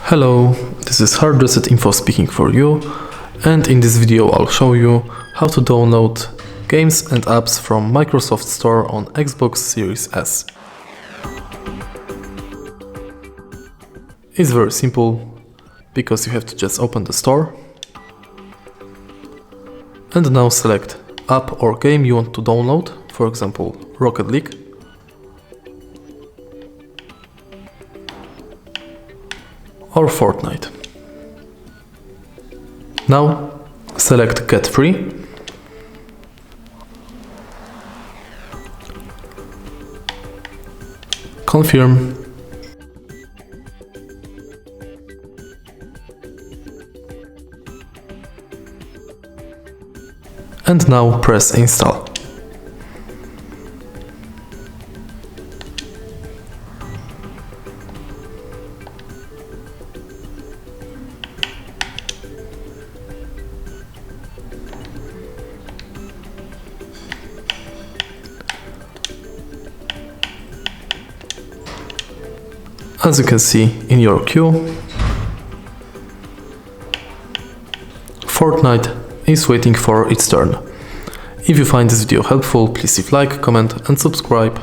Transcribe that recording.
Hello, this is HardReset.Info speaking for you, and in this video I'll show you how to download games and apps from Microsoft Store on Xbox Series S. It's very simple, because you have to just open the store and now select app or game you want to download, for example Rocket League. Or Fortnite. Now select Get Free. Confirm. And now press Install. As you can see in your queue, Fortnite is waiting for its turn. If you find this video helpful, please leave like, comment and subscribe.